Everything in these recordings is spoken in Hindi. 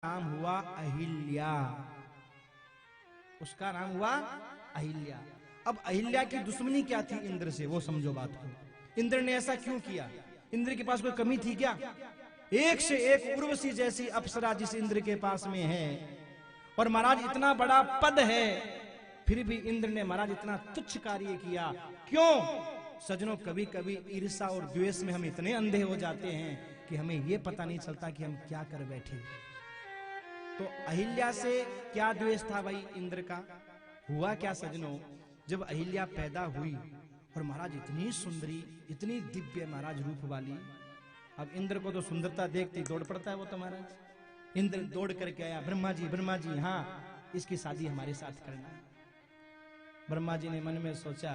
नाम हुआ अहिल्या। उसका नाम हुआ अहिल्या। अब अहिल्या की दुश्मनी क्या थी इंद्र से, वो समझो बात को। इंद्र ने ऐसा क्यों किया? इंद्र के पास कोई कमी थी क्या? एक से एक उर्वशी जैसी अप्सरा जिस इंद्र के पास में है, और महाराज इतना बड़ा पद है, फिर भी इंद्र ने महाराज इतना तुच्छ कार्य किया क्यों? सजनों, कभी कभी ईर्ष्या और द्वेष में हम इतने अंधे हो जाते हैं कि हमें यह पता नहीं चलता कि हम क्या कर बैठे। तो अहिल्या से क्या द्वेष था भाई इंद्र का? हुआ क्या सजनों, जब अहिल्या पैदा हुई और महाराज इतनी सुंदरी, इतनी दिव्य महाराज रूप वाली, अब इंद्र को तो सुंदरता देखते दौड़ पड़ता है वो तो महाराज। इंद्र दौड़ करके आया, ब्रह्मा जी हाँ, इसकी शादी हमारे साथ करना। ब्रह्मा जी ने मन में सोचा,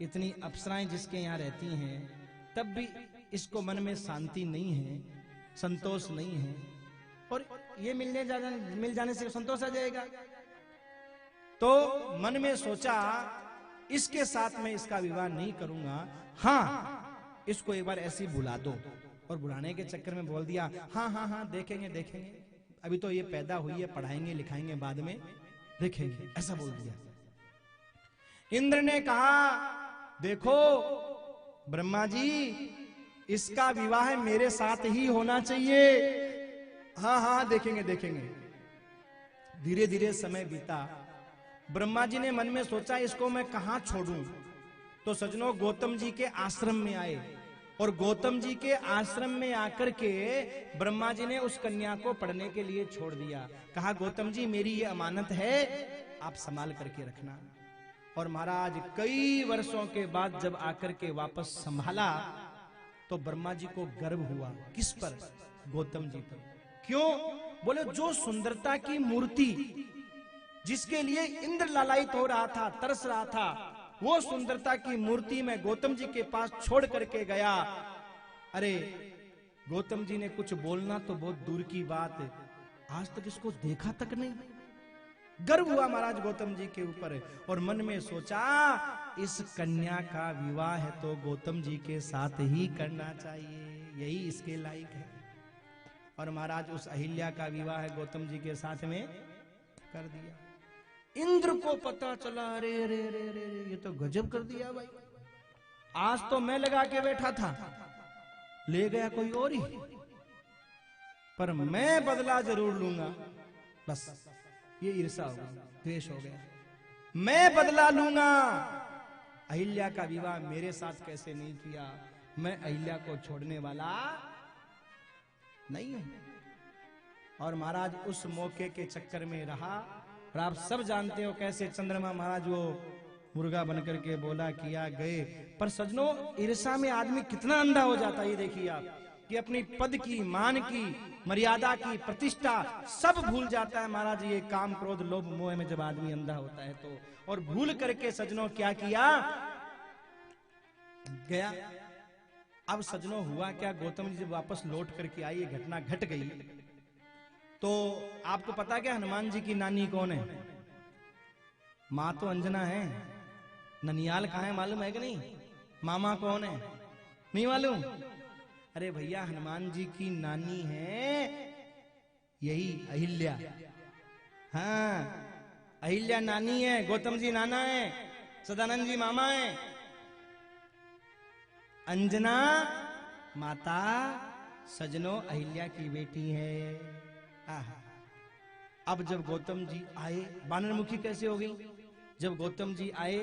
इतनी अप्सराएं जिसके यहाँ रहती हैं, तब भी इसको मन में शांति नहीं है, संतोष नहीं है, और ये मिल जाने से संतोष आ जाएगा। तो मन में सोचा, इसके साथ मैं इसका विवाह नहीं करूंगा, हाँ इसको एक बार ऐसी बुला दो। और बुलाने के चक्कर में बोल दिया, हाँ हाँ हाँ देखेंगे देखेंगे, अभी तो ये पैदा हुई है, पढ़ाएंगे लिखाएंगे, बाद में देखेंगे, ऐसा बोल दिया। इंद्र ने कहा, देखो ब्रह्मा जी, इसका विवाह मेरे साथ ही होना चाहिए। हाँ हाँ देखेंगे देखेंगे। धीरे धीरे समय बीता। ब्रह्मा जी ने मन में सोचा, इसको मैं कहां छोड़ूं? तो सजनों, गौतम जी के आश्रम में आए, और गौतम जी के आश्रम में आकर के ब्रह्मा जी ने उस कन्या को पढ़ने के लिए छोड़ दिया। कहा, गौतम जी मेरी ये अमानत है, आप संभाल करके रखना। और महाराज कई वर्षों के बाद जब आकर के वापस संभाला, तो ब्रह्मा जी को गर्व हुआ। किस पर? गौतम जी पर। क्यों? बोले, जो सुंदरता की मूर्ति जिसके लिए इंद्र लालायित हो रहा था, तरस रहा था, वो सुंदरता की मूर्ति मैं गौतम जी के पास छोड़ करके गया। अरे गौतम जी ने कुछ बोलना तो बहुत दूर की बात, आज तक इसको देखा तक नहीं। गर्व हुआ महाराज गौतम जी के ऊपर, और मन में सोचा, इस कन्या का विवाह है तो गौतम जी के साथ ही करना चाहिए, यही इसके लायक है। और महाराज उस अहिल्या का विवाह गौतम जी के साथ में कर दिया। इंद्र को पता चला, अरे अरे अरे अरे, ये तो गजब कर दिया भाई, आज तो मैं लगा के बैठा था, ले गया कोई और ही, पर मैं बदला जरूर लूंगा। बस ये ईर्ष्या हो गई, द्वेष हो गया, मैं बदला लूंगा। अहिल्या का विवाह मेरे साथ कैसे नहीं किया? मैं अहिल्या को छोड़ने वाला नहीं हूं। और महाराज उस मौके के चक्कर में रहा, और आप सब जानते हो कैसे चंद्रमा महाराज वो मुर्गा बनकर के बोला किया गए। पर सजनों, ईर्ष्या में आदमी कितना अंधा हो जाता है, ये देखिए आप, कि अपनी पद की, मान की, मर्यादा की, प्रतिष्ठा सब भूल जाता है महाराज। ये काम क्रोध लोभ मोह में जब आदमी अंधा होता है तो, और भूल करके सजनों क्या किया, गया। अब सजनों हुआ क्या, गौतम जी जब वापस लौट करके आई, ये घटना घट गई। तो आपको पता क्या, हनुमान जी की नानी कौन है? माँ तो अंजना है, ननियाल कहाँ है मालूम है कि नहीं? मामा कौन है नहीं मालूम? अरे भैया, हनुमान जी की नानी है यही अहिल्या। हाँ, अहिल्या नानी है, गौतम जी नाना है, सदानंद जी मामा है, अंजना माता सजनों अहिल्या की बेटी है। अब जब गौतम जी आए, बानरमुखी कैसे हो गई? जब गौतम जी आए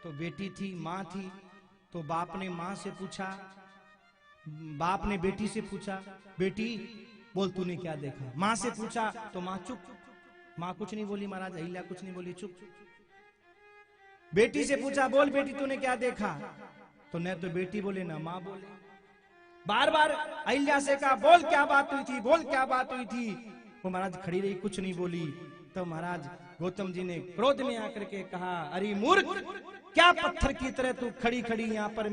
तो बेटी थी, मां थी, तो बाप ने मां से पूछा, बाप ने बेटी से पूछा, बेटी बोल तूने क्या देखा? मां से पूछा तो मां चुप, मां कुछ नहीं बोली महाराज, अहिल्या कुछ नहीं बोली, चुप। बेटी से पूछा, बोल बेटी तूने क्या देखा? तो न तो बेटी बोले न मां बोले। बार बार अहिल्या से कहा, बोल क्या बात हुई थी, बोल क्या बात हुई थी? वो महाराज खड़ी रही, कुछ नहीं बोली। तो महाराज गौतम जी ने क्रोध में आकर के कहा, अरे मूर्ख, क्या पत्थर की तरह तू खड़ी खड़ी यहाँ पर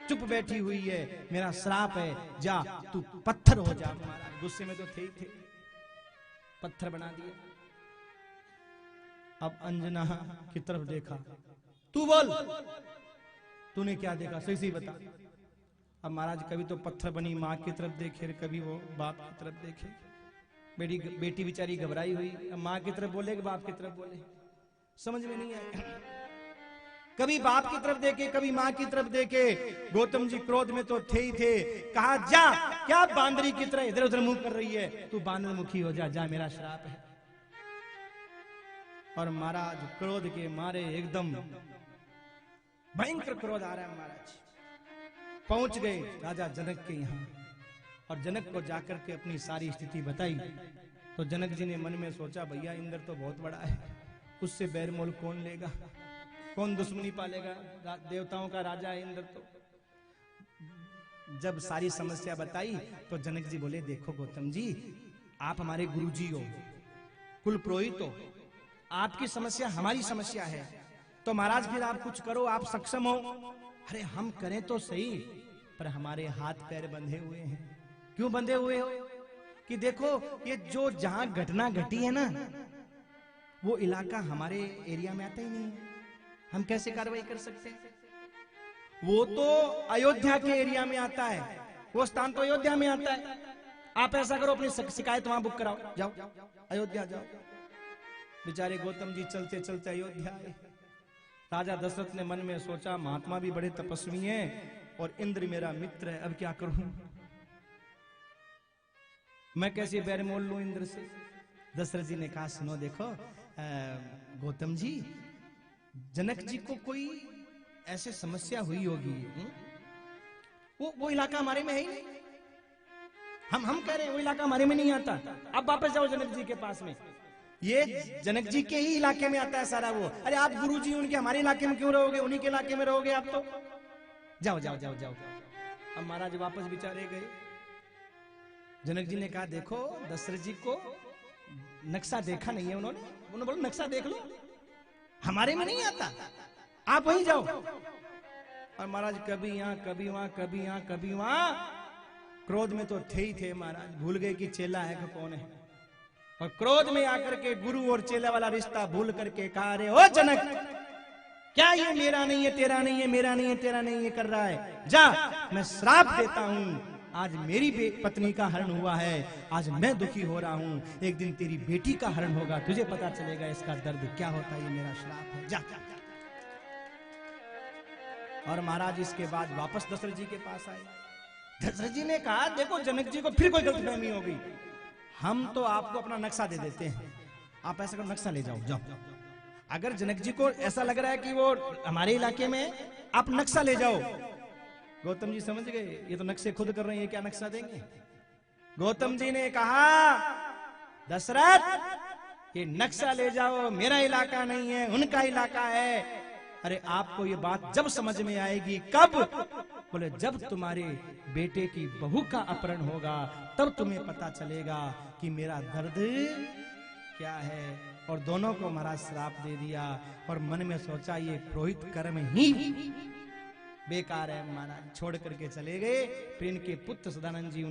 चुप बैठी हुई है? मेरा श्राप है, जा तू पत्थर हो जा। महाराज गुस्से में तो थे ही थे, पत्थर बना दिया। अब अंजना की तरफ देखा, तू बोल तूने क्या देखा, सही सही बता। अब महाराज कभी तो पत्थर बनी मां की तरफ देखे, कभी वो बाप की तरफ देखे। बेटी बेचारी घबराई हुई, अब माँ की तरफ बोले कि बाप की तरफ बोले, समझ में नहीं आया। कभी बाप की तरफ देखे, कभी माँ की तरफ देखे। गौतम जी क्रोध में तो थे ही थे। कहा जा, क्या बांदरी की तरह इधर उधर मुंह कर रही है, तू बांदर मुखी हो जा, जा मेरा श्राप है। और महाराज क्रोध के मारे एकदम भयंकर क्रोध आ रहा है महाराज। पहुंच गए राजा जनक के यहाँ और जनक को जाकर के अपनी सारी स्थिति बताई। तो जनक जी ने मन में सोचा, भैया इंद्र तो बहुत बड़ा है, उससे बैरमोल कौन लेगा, कौन दुश्मनी पालेगा, देवताओं का राजा है इंद्र। तो जब सारी समस्या बताई तो जनक जी बोले, देखो गौतम जी, आप हमारे गुरुजी हो, कुल पुरोहित हो, आपकी समस्या हमारी समस्या है, तो महाराज फिर आप कुछ करो, आप सक्षम हो। अरे हम करें तो सही, पर हमारे हाथ पैर बंधे हुए हैं। क्यों बंधे हुए हो? कि देखो ये जो जहां घटना घटी है ना, वो इलाका हमारे एरिया में आता ही नहीं है, हम कैसे कार्रवाई कर सकते हैं? वो तो अयोध्या के एरिया में आता है, वो स्थान तो अयोध्या में आता है। आप ऐसा करो, अपनी शिकायत वहां बुक कराओ, जाओ अयोध्या जाओ। बेचारे गौतम जी चलते चलते अयोध्या आए। राजा दशरथ ने मन में सोचा, महात्मा भी बड़े तपस्वी हैं और इंद्र मेरा मित्र है, अब क्या करूं, मैं कैसे बैर मोल लूं इंद्र से। दशरथ जी ने कहा, सुनो देखो गौतम जी, जनक जी को कोई ऐसे समस्या हुई होगी, वो इलाका हमारे में है ही नहीं, हम कह रहे हैं वो इलाका हमारे में नहीं आता। अब वापस जाओ जनक जी के पास में, ये जनक जी के ही इलाके में आता है सारा वो। अरे आप गुरु जी उनके, हमारे इलाके में क्यों रहोगे, उन्हीं के इलाके में रहोगे आप तो, जाओ जाओ जाओ जाओ। अब महाराज वापस बेचारे गए। जनक जी ने कहा, देखो दशरथ जी को नक्शा देखा नहीं है उन्होंने बोला नक्शा देख लो, हमारे में नहीं आता, आप वहीं जाओ। और महाराज कभी यहाँ कभी वहां, कभी यहाँ कभी वहां, क्रोध में तो थे ही थे महाराज, भूल गए कि चेला है कि कौन है। और क्रोध में आकर के गुरु और चेला वाला रिश्ता भूल करके कहा, अरे ओ जनक, क्या ये मेरा नहीं है, तेरा नहीं है, मेरा नहीं है, तेरा नहीं है कर रहा है, जा मैं श्राप देता हूं, आज मेरी पत्नी का हरण हुआ है, आज मैं दुखी हो रहा हूं, एक दिन तेरी बेटी का हरण होगा, तुझे पता चलेगा इसका दर्द क्या होता है, ये मेरा श्राप है, जा। और महाराज इसके बाद वापस दशरथ जी के पास आए। दशरथ जी ने कहा, देखो जनक जी को फिर कोई गलतफहमी हो गई, हम तो आपको अपना नक्शा दे देते हैं, आप ऐसा करो नक्शा ले जाओ, जाओ। अगर जनक जी को ऐसा लग रहा है कि वो हमारे इलाके में, आप नक्शा ले जाओ। गौतम जी समझ गए, ये तो नक्शे खुद कर रहे हैं, क्या नक्शा देंगे। गौतम जी ने कहा, दशरथ ये नक्शा ले जाओ, मेरा इलाका नहीं है, उनका इलाका है। अरे आपको ये बात जब समझ में आएगी, कब? बोले जब तुम्हारे बेटे की बहू का अपहरण होगा, तब तुम्हें पता चलेगा कि मेरा दर्द क्या है। और दोनों को महाराज श्राप दे दिया। और मन में सोचा, ये पुरोहित कर्म ही बेकार है महाराज, छोड़ करके चले गए। फिर इनके पुत्र सदानंद जी